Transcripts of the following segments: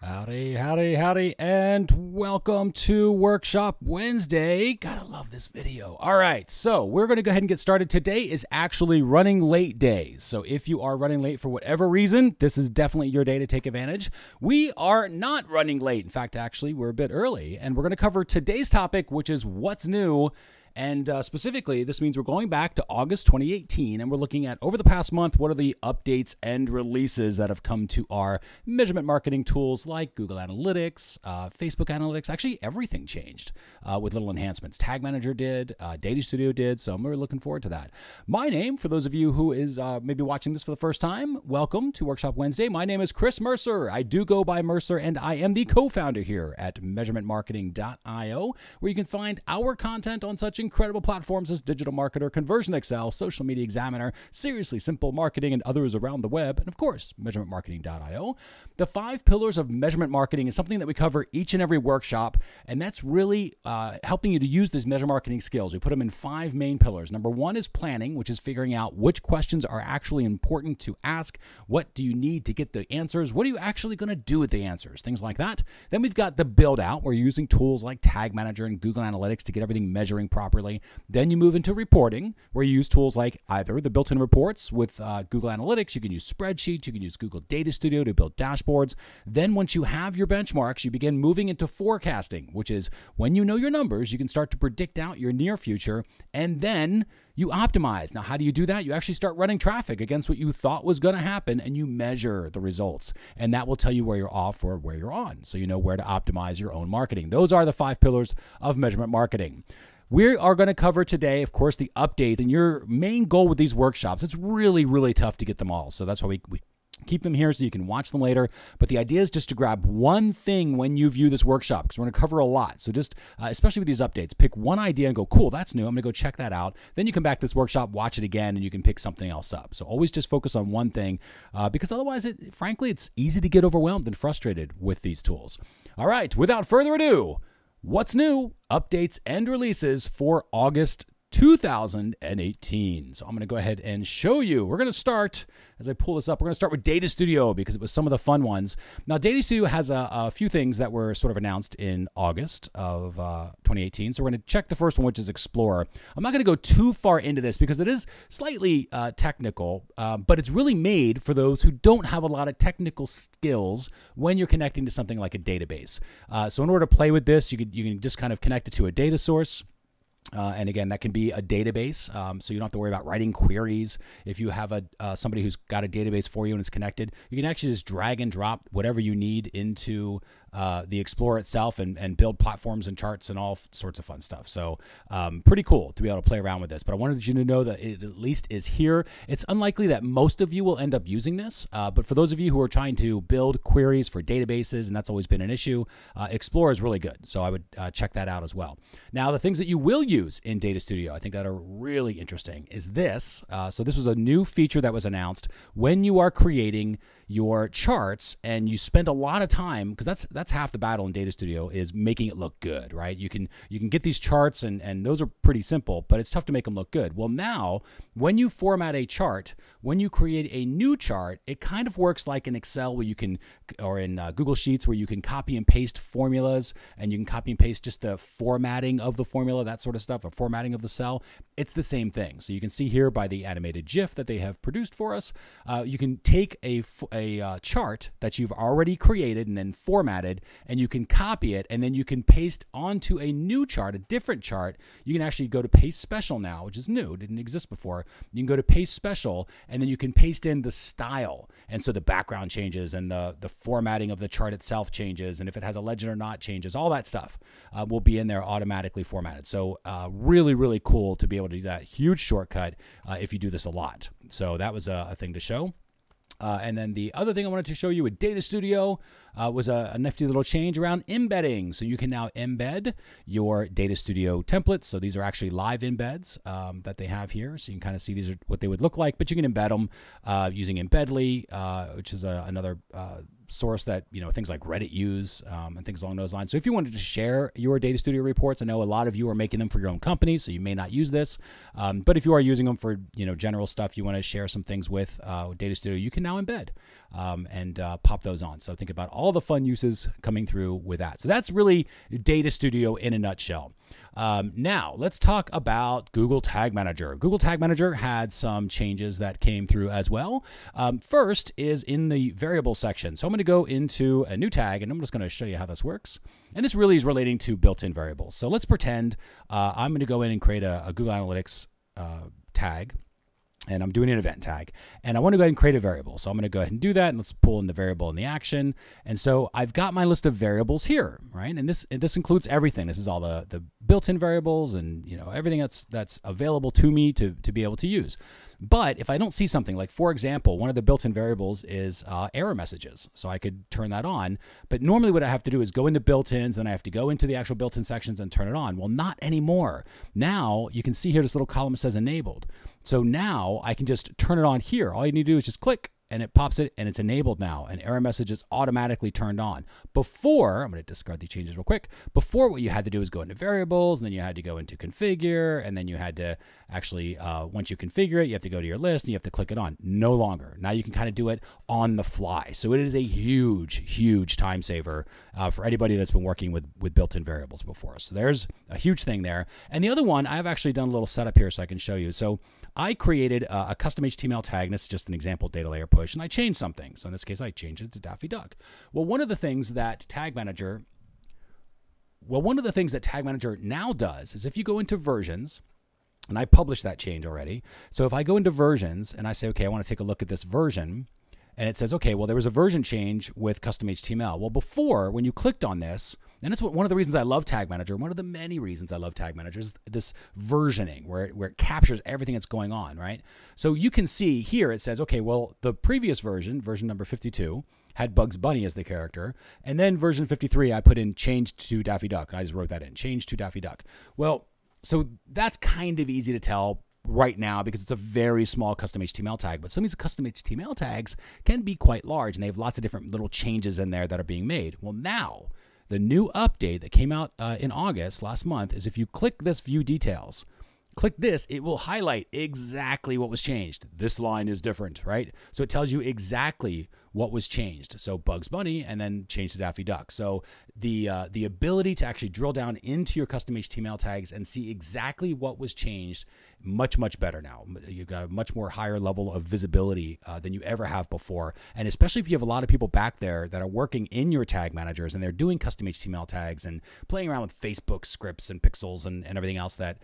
Howdy, howdy, howdy, and welcome to Workshop Wednesday. Gotta love this video. All right, so we're going to go ahead and get started. Today is actually running late day. So if you are running late for whatever reason, this is definitely your day to take advantage. We are not running late. In fact, actually, we're a bit early, and we're going to cover today's topic, which is what's new. And specifically, this means we're going back to August 2018, and we're looking at, over the past month, what are the updates and releases that have come to our measurement marketing tools like Google Analytics, Facebook Analytics. Actually, everything changed with little enhancements. Tag Manager did, Data Studio did, so I'm really looking forward to that. My name, for those of you who is maybe watching this for the first time, welcome to Workshop Wednesday. My name is Chris Mercer. I do go by Mercer, and I am the co-founder here at measurementmarketing.io, where you can find our content on such incredible platforms as Digital Marketer, Conversion Excel, Social Media Examiner, Seriously Simple Marketing, and others around the web, and of course, measurementmarketing.io. The 5 pillars of measurement marketing is something that we cover each and every workshop, and that's really helping you to use these measurement marketing skills. We put them in 5 main pillars. Number 1 is planning, which is figuring out which questions are actually important to ask. What do you need to get the answers? What are you actually going to do with the answers? Things like that. Then we've got the build out, where you're using tools like Tag Manager and Google Analytics to get everything measuring properly. Then you move into reporting, where you use tools like either the built-in reports with Google Analytics. You can use spreadsheets. You can use Google Data Studio to build dashboards. Then once you have your benchmarks, you begin moving into forecasting, which is when you know your numbers, you can start to predict out your near future, and then you optimize. Now, how do you do that? You actually start running traffic against what you thought was going to happen, and you measure the results. And that will tell you where you're off or where you're on, so you know where to optimize your own marketing. Those are the 5 pillars of measurement marketing. We are going to cover today, of course, the updates, and your main goal with these workshops. It's really, really tough to get them all, so that's why we keep them here so you can watch them later. But the idea is just to grab one thing when you view this workshop, because we're going to cover a lot. So just, especially with these updates, pick one idea and go, cool, that's new. I'm going to go check that out. Then you come back to this workshop, watch it again, and you can pick something else up. So always just focus on one thing, because otherwise, frankly, it's easy to get overwhelmed and frustrated with these tools. All right, without further ado, what's new? Updates and releases for August 2018. So I'm going to go ahead and show you. We're going to start, as I pull this up, we're going to start with Data Studio because it was some of the fun ones. Now, Data Studio has a few things that were sort of announced in August of 2018. So we're going to check the first one, which is Explorer. I'm not going to go too far into this because it is slightly technical, but it's really made for those who don't have a lot of technical skills when you're connecting to something like a database. So in order to play with this, you can just kind of connect it to a data source. And again, that can be a database, so you don't have to worry about writing queries. If you have somebody who's got a database for you and it's connected, you can actually just drag and drop whatever you need into the Explorer itself and build platforms and charts and all sorts of fun stuff. So pretty cool to be able to play around with this. But I wanted you to know that it at least is here. It's unlikely that most of you will end up using this, but for those of you who are trying to build queries for databases, and that's always been an issue, Explorer is really good. So I would check that out as well. Now, the things that you will use in Data Studio, I think that are really interesting, is this. So this was a new feature that was announced when you are creating your charts and you spend a lot of time, because that's half the battle in Data Studio, is making it look good, right? You can get these charts and those are pretty simple, but it's tough to make them look good. Well, now when you format a chart, when you create a new chart, it kind of works like in Excel where you can, or in Google Sheets where you can copy and paste formulas, and you can copy and paste just the formatting of the formula, that sort of stuff, or formatting of the cell. It's the same thing. So you can see here by the animated GIF that they have produced for us, you can take a chart that you've already created and then formatted, and you can copy it, and then you can paste onto a new chart, a different chart. You can actually go to Paste Special now, which is new, didn't exist before. You can go to Paste Special, and then you can paste in the style, and so the background changes, and the formatting of the chart itself changes, and if it has a legend or not changes. All that stuff will be in there automatically formatted. So really, really cool to be able to do that. Huge shortcut if you do this a lot. So that was a thing to show. And then the other thing I wanted to show you with Data Studio was a nifty little change around embedding. So you can now embed your Data Studio templates. So these are actually live embeds that they have here. So you can kind of see these are what they would look like, but you can embed them using Embedly, which is another source that, you know, things like Reddit use and things along those lines. So if you wanted to share your Data Studio reports, I know a lot of you are making them for your own company, so you may not use this. But if you are using them for, you know, general stuff, you want to share some things with Data Studio, you can now embed and pop those on. So think about all the fun uses coming through with that. So that's really Data Studio in a nutshell. Now let's talk about Google Tag Manager. Google Tag Manager had some changes that came through as well. First is in the variable section. So I'm going to go into a new tag and I'm just going to show you how this works. And this really is relating to built-in variables. So let's pretend I'm going to go in and create a Google Analytics tag. And I'm doing an event tag, and I want to go ahead and create a variable. So I'm going to go ahead and do that, and let's pull in the variable in the action. And so I've got my list of variables here, right? And this includes everything. This is all the built-in variables and, you know, everything that's available to me to be able to use. But if I don't see something, like for example, one of the built-in variables is error messages. So I could turn that on. But normally what I have to do is go into built-ins, and I have to go into the actual built-in sections and turn it on. Well, not anymore. Now you can see here this little column says enabled. So now I can just turn it on here. All you need to do is just click and it pops it and it's enabled now, and error message is automatically turned on. Before, I'm going to discard the changes real quick. Before, what you had to do is go into variables, and then you had to go into configure, and then you had to actually, once you configure it, you have to go to your list and you have to click it on. No longer. Now you can kind of do it on the fly. So it is a huge, huge time saver for anybody that's been working with built-in variables before. So there's a huge thing there. And the other one, I've actually done a little setup here so I can show you. So I created a custom HTML tag, and this is just an example data layer push, and I changed something. So in this case, I changed it to Daffy Duck. Well, one of the things that Tag Manager now does is if you go into versions, and I published that change already. So if I go into versions and I say, okay, I want to take a look at this version, and it says, okay, well, there was a version change with custom HTML. Well, before, when you clicked on this, and it's one of the reasons I love Tag Manager, one of the many reasons I love Tag Manager is this versioning where it captures everything that's going on, right? So you can see here it says, okay, well, the previous version number 52, had Bugs Bunny as the character. And then version 53, I put in changed to Daffy Duck. I just wrote that in, changed to Daffy Duck. Well, so that's kind of easy to tell right now because it's a very small custom HTML tag, but some of these custom HTML tags can be quite large and they have lots of different little changes in there that are being made. Well, now the new update that came out in August last month is if you click this view details, click this, it will highlight exactly what was changed. This line is different, right? So it tells you exactly what was changed. So Bugs Bunny and then change to Daffy Duck. So the ability to actually drill down into your custom HTML tags and see exactly what was changed, much, much better now. You've got a much more higher level of visibility than you ever have before. And especially if you have a lot of people back there that are working in your tag managers and they're doing custom HTML tags and playing around with Facebook scripts and pixels and everything else that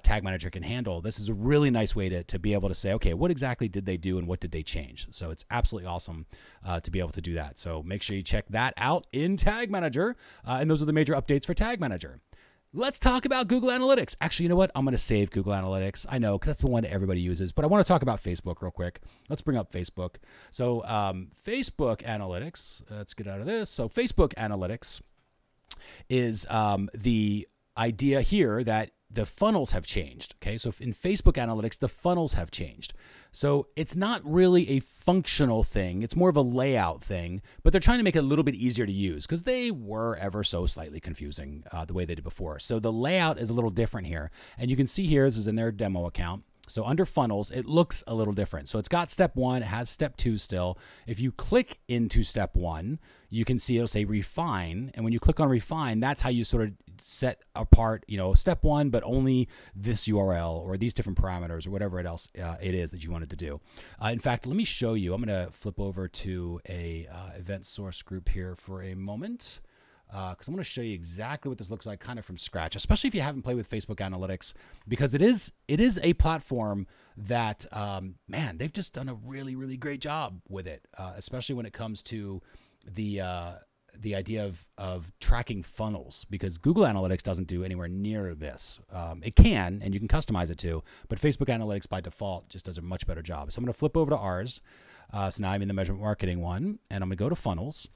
Tag Manager can handle, this is a really nice way to be able to say, okay, what exactly did they do and what did they change? So it's absolutely awesome to be able to do that. So make sure you check that out in Tag Manager. And those are the major updates for Tag Manager. Let's talk about Google Analytics. Actually, you know what? I'm going to save Google Analytics. I know, because that's the one that everybody uses. But I want to talk about Facebook real quick. Let's bring up Facebook. So Facebook Analytics, let's get out of this. So Facebook Analytics is the idea here that the funnels have changed. Okay, so in Facebook Analytics, the funnels have changed. So it's not really a functional thing. It's more of a layout thing, but they're trying to make it a little bit easier to use because they were ever so slightly confusing the way they did before. So the layout is a little different here. And you can see here, this is in their demo account. So under funnels, it looks a little different. So it's got step 1, it has step 2 still. If you click into step 1, you can see it'll say refine. And when you click on refine, that's how you sort of set apart, you know, step 1, but only this URL or these different parameters or whatever else it is that you wanted to do. In fact, let me show you. I'm going to flip over to a event source group here for a moment. Because I'm going to show you exactly what this looks like kind of from scratch, especially if you haven't played with Facebook Analytics, because it is a platform that, man, they've just done a really, really great job with it, especially when it comes to the the idea of tracking funnels, because Google Analytics doesn't do anywhere near this. It can, and you can customize it too, but Facebook Analytics by default just does a much better job. So I'm going to flip over to ours. So now I'm in the measurement marketing one, and I'm going to go to funnels.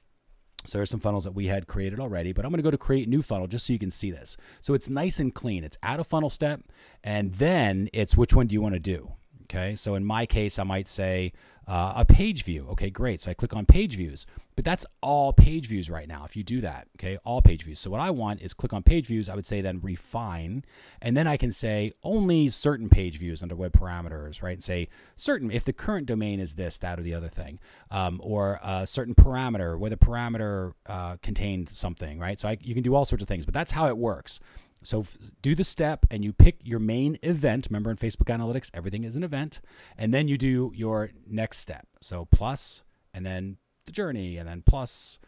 So there's some funnels that we had created already, but I'm going to go to create new funnel just so you can see this. So it's nice and clean. It's add a funnel step, and then it's which one do you want to do? Okay, so in my case, I might say a page view. Okay, great. So I click on page views, but that's all page views right now. If you do that, okay, all page views. So what I want is click on page views. I would say then refine, and then I can say only certain page views under web parameters, right? And say certain, if the current domain is this, that, or the other thing, or a certain parameter where the parameter contained something, right? So you can do all sorts of things, but that's how it works. So do the step and you pick your main event. Remember in Facebook Analytics, everything is an event. And then you do your next step. So plus, and then the journey, and then plus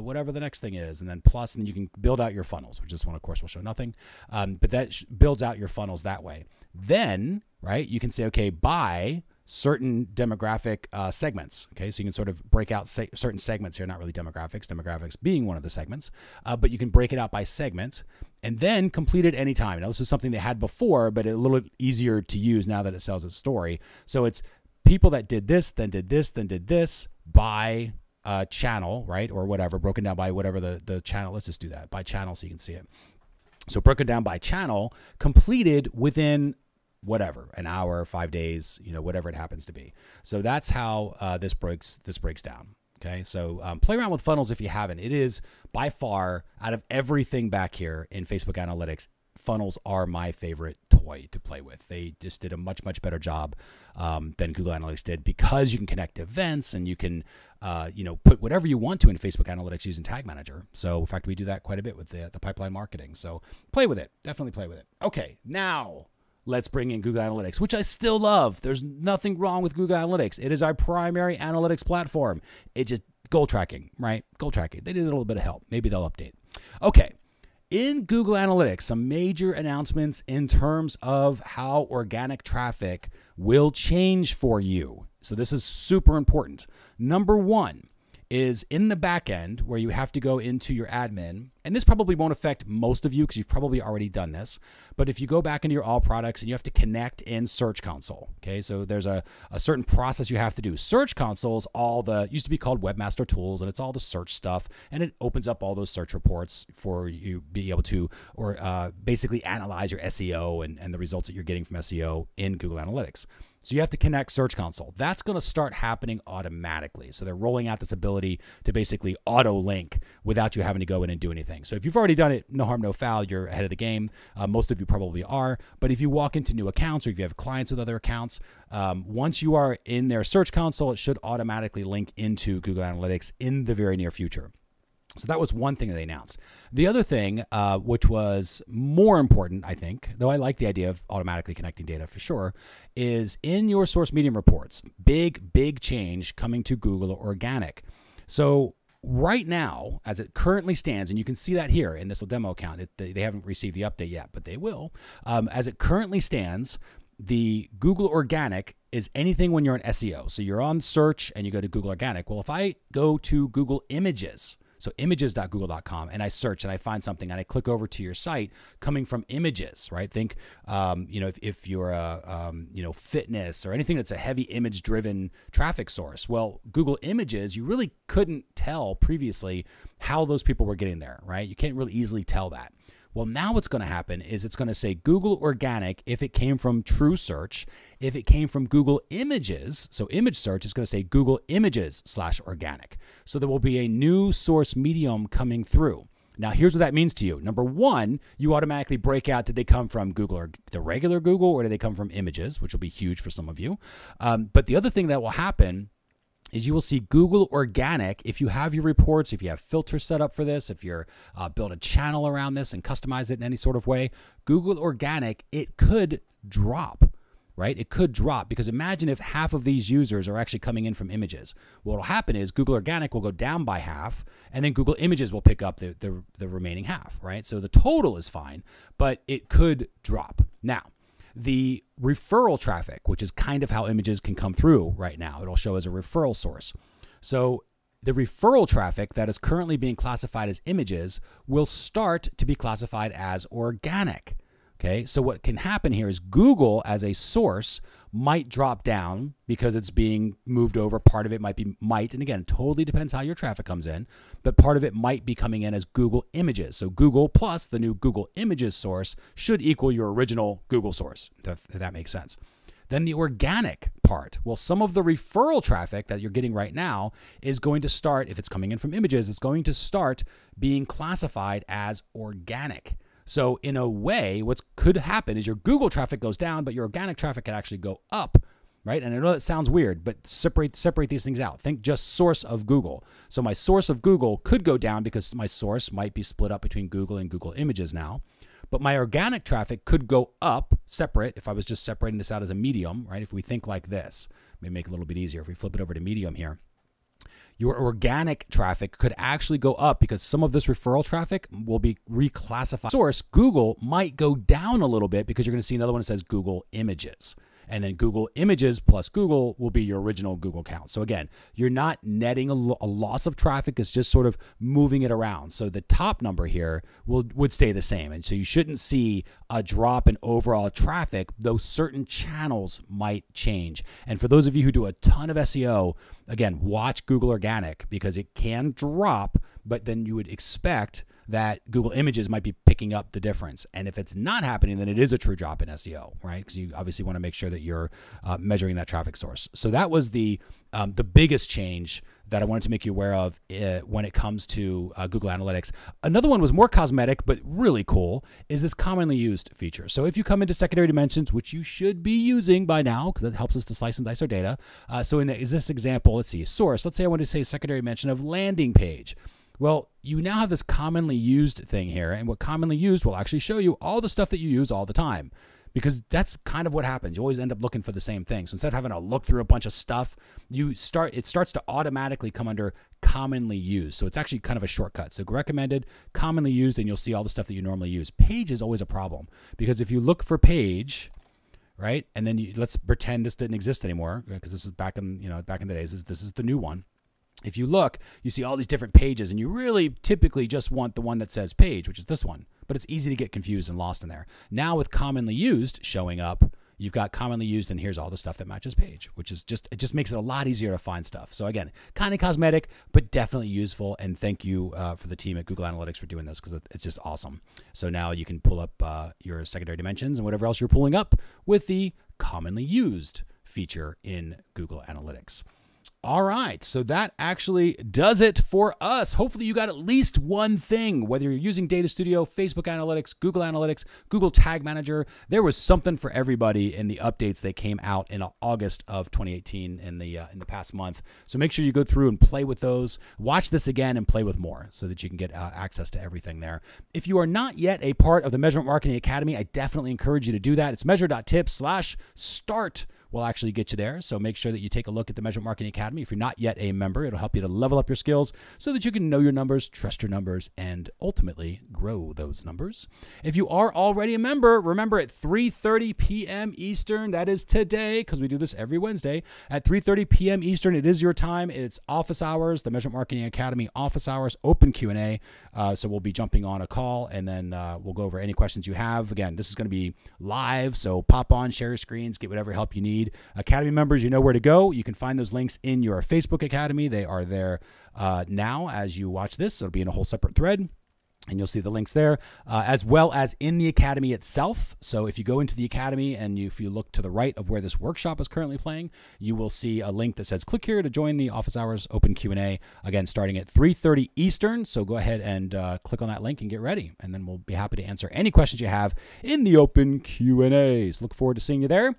whatever the next thing is, and then plus, and then you can build out your funnels, which this one, of course, will show nothing. But that builds out your funnels that way. Then, right, you can say, okay, by certain demographic segments. Okay, so you can sort of break out certain segments here, not really demographics being one of the segments, but you can break it out by segment and then complete it anytime. Now, this is something they had before, but a little easier to use now that it tells its story. So it's people that did this, then did this, then did this by channel, right, or whatever, broken down by whatever the channel. Let's just do that by channel so you can see it. So broken down by channel, completed within whatever, an hour, 5 days, you know, whatever it happens to be. So that's how this breaks down. Okay, so play around with funnels if you haven't. It is by far, out of everything back here in Facebook Analytics, funnels are my favorite toy to play with. They just did a much better job than Google Analytics did, because you can connect events and you can you know, put whatever you want to in Facebook Analytics using Tag Manager. So in fact, we do that quite a bit with the pipeline marketing. So play with it, definitely play with it. Okay, now let's bring in Google Analytics, which I still love. There's nothing wrong with Google Analytics. It is our primary analytics platform. It just, goal tracking, right? Goal tracking. They need a little bit of help. Maybe they'll update. Okay. In Google Analytics, some major announcements in terms of how organic traffic will change for you. So this is super important. Number one is in the back end where you have to go into your admin, and this probably won't affect most of you because you've probably already done this, but if you go back into your all products and you have to connect in Search Console, okay, so there's a certain process you have to do. Search Console is all the, used to be called Webmaster Tools, and it's all the search stuff, and it opens up all those search reports for you be able to, or basically analyze your SEO and the results that you're getting from SEO in Google Analytics. So you have to connect Search Console. That's going to start happening automatically. So they're rolling out this ability to basically auto link without you having to go in and do anything. So if you've already done it, no harm, no foul, you're ahead of the game. Most of you probably are. But if you walk into new accounts, or if you have clients with other accounts, once you are in their Search Console, it should automatically link into Google Analytics in the very near future. So that was one thing that they announced. The other thing, which was more important, I think, though I like the idea of automatically connecting data for sure, is in your source medium reports. Big change coming to Google Organic. So right now, as it currently stands, and you can see that here in this little demo account, they haven't received the update yet, but they will. As it currently stands, the Google Organic is anything when you're on SEO. So you're on search and you go to Google Organic. Well, if I go to Google Images, so images.google.com, and I search and I find something and I click over to your site coming from images, right? Think, you know, if you're a, you know, fitness or anything that's a heavy image driven traffic source. Well, Google Images, you really couldn't tell previously how those people were getting there, right? You can't really easily tell that. Well, now what's going to happen is it's going to say Google Organic if it came from True Search. If it came from Google Images, so image search is going to say Google Images/organic. So there will be a new source medium coming through. Now, here's what that means to you. Number one, you automatically break out, did they come from Google or the regular Google, or did they come from Images, which will be huge for some of you. But the other thing that will happen is you will see Google Organic. If you have your reports, if you have filters set up for this, if you're build a channel around this and customize it in any sort of way, Google Organic, it could drop, right? It could drop, because imagine if half of these users are actually coming in from Images. What will happen is Google Organic will go down by half, and then Google Images will pick up the remaining half, right? So the total is fine, but it could drop. Now, the referral traffic, which is kind of how Images can come through right now, it'll show as a referral source. So the referral traffic that is currently being classified as images will start to be classified as organic. Okay, so what can happen here is Google as a source might drop down because it's being moved over. Part of it might, and again, it totally depends how your traffic comes in, but part of it might be coming in as Google Images. So Google plus the new Google Images source should equal your original Google source, if that makes sense. Then the organic part. Well, some of the referral traffic that you're getting right now is going to start, if it's coming in from images, it's going to start being classified as organic. So in a way, what could happen is your Google traffic goes down, but your organic traffic can actually go up, right? And I know that sounds weird, but separate these things out. Think just source of Google. So my source of Google could go down because my source might be split up between Google and Google Images now. But my organic traffic could go up separate if I was just separating this out as a medium, right? If we think like this, maybe make it a little bit easier. If we flip it over to medium here, your organic traffic could actually go up because some of this referral traffic will be reclassified. Source, Google, might go down a little bit because you're going to see another one that says Google Images. And then Google Images plus Google will be your original Google count. So again, you're not netting a loss of traffic. It's just sort of moving it around. So the top number here would stay the same. And so you shouldn't see a drop in overall traffic, though certain channels might change. And for those of you who do a ton of SEO, again, watch Google Organic because it can drop, but then you would expect that Google Images might be picking up the difference. And if it's not happening, then it is a true drop in SEO, right? Because you obviously want to make sure that you're measuring that traffic source. So that was the biggest change that I wanted to make you aware of when it comes to Google Analytics. Another one was more cosmetic, but really cool, is this commonly used feature. So if you come into secondary dimensions, which you should be using by now, because it helps us to slice and dice our data. So in this example, let's see, source. Let's say I want to say secondary dimension of landing page. Well, you now have this commonly used thing here, and what commonly used will actually show you all the stuff that you use all the time, because that's kind of what happens. You always end up looking for the same thing. So instead of having to look through a bunch of stuff, it starts to automatically come under commonly used. So it's actually kind of a shortcut. So recommended, commonly used, and you'll see all the stuff that you normally use. Page is always a problem, because if you look for page, right, and then let's pretend this didn't exist anymore, because this was back in the days. This is the new one. If you look, you see all these different pages, and you really typically just want the one that says page, which is this one. But it's easy to get confused and lost in there. Now with commonly used showing up, you've got commonly used, and here's all the stuff that matches page, which is it just makes it a lot easier to find stuff. So again, kind of cosmetic, but definitely useful. And thank you for the team at Google Analytics for doing this, because it's just awesome. So now you can pull up your secondary dimensions and whatever else you're pulling up with the commonly used feature in Google Analytics. All right, so that actually does it for us. Hopefully you got at least one thing, whether you're using Data Studio, Facebook Analytics, Google Tag Manager. There was something for everybody in the updates that came out in August of 2018 in the past month. So make sure you go through and play with those. Watch this again and play with more so that you can get access to everything there. If you are not yet a part of the Measurement Marketing Academy, I definitely encourage you to do that. It's measure.tips/start. Will actually get you there. So make sure that you take a look at the Measurement Marketing Academy. If you're not yet a member, it'll help you to level up your skills so that you can know your numbers, trust your numbers, and ultimately grow those numbers. If you are already a member, remember at 3:30 p.m. Eastern, that is today, because we do this every Wednesday, at 3:30 p.m. Eastern, it is your time. It's office hours, the Measurement Marketing Academy office hours, open Q&A. So we'll be jumping on a call, and then we'll go over any questions you have. Again, this is going to be live, so pop on, share your screens, get whatever help you need. Academy members, you know where to go. You can find those links in your Facebook Academy. They are there now as you watch this. It'll be in a whole separate thread, and you'll see the links there, as well as in the Academy itself. So if you go into the Academy and if you look to the right of where this workshop is currently playing, you will see a link that says click here to join the office hours open Q&A, again, starting at 3:30 Eastern. So go ahead and click on that link and get ready, and then we'll be happy to answer any questions you have in the open Q&As. Look forward to seeing you there.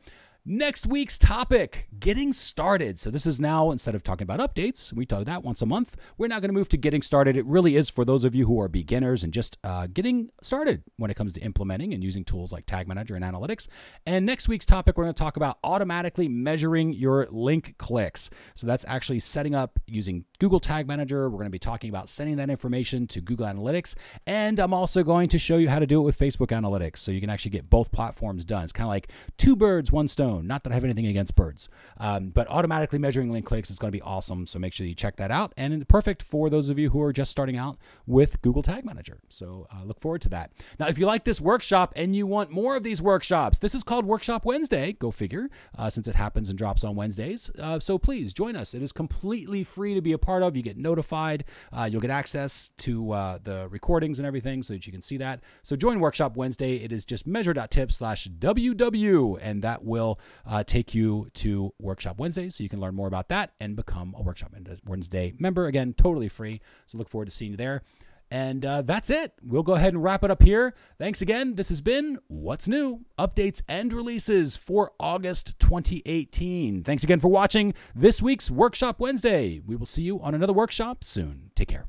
Next week's topic, getting started. So this is now, instead of talking about updates, we talk that once a month, we're now going to move to getting started. It really is for those of you who are beginners and just getting started when it comes to implementing and using tools like Tag Manager and Analytics. And next week's topic, we're going to talk about automatically measuring your link clicks. So that's actually setting up using Google Tag Manager. We're going to be talking about sending that information to Google Analytics. And I'm also going to show you how to do it with Facebook Analytics, so you can actually get both platforms done. It's kind of like two birds, one stone. own. Not that I have anything against birds, but automatically measuring link clicks is going to be awesome. So make sure you check that out. And perfect for those of you who are just starting out with Google Tag Manager. So look forward to that. Now, if you like this workshop and you want more of these workshops, this is called Workshop Wednesday. Go figure, since it happens and drops on Wednesdays. So please join us. It is completely free to be a part of. You get notified. You'll get access to the recordings and everything so that you can see that. So join Workshop Wednesday. It is just measure.tips/WW, and that will take you to Workshop Wednesday so you can learn more about that and become a Workshop Wednesday member. Again, totally free. So look forward to seeing you there. And that's it. We'll go ahead and wrap it up here. Thanks again. This has been What's New? Updates and releases for August 2018. Thanks again for watching this week's Workshop Wednesday. We will see you on another workshop soon. Take care.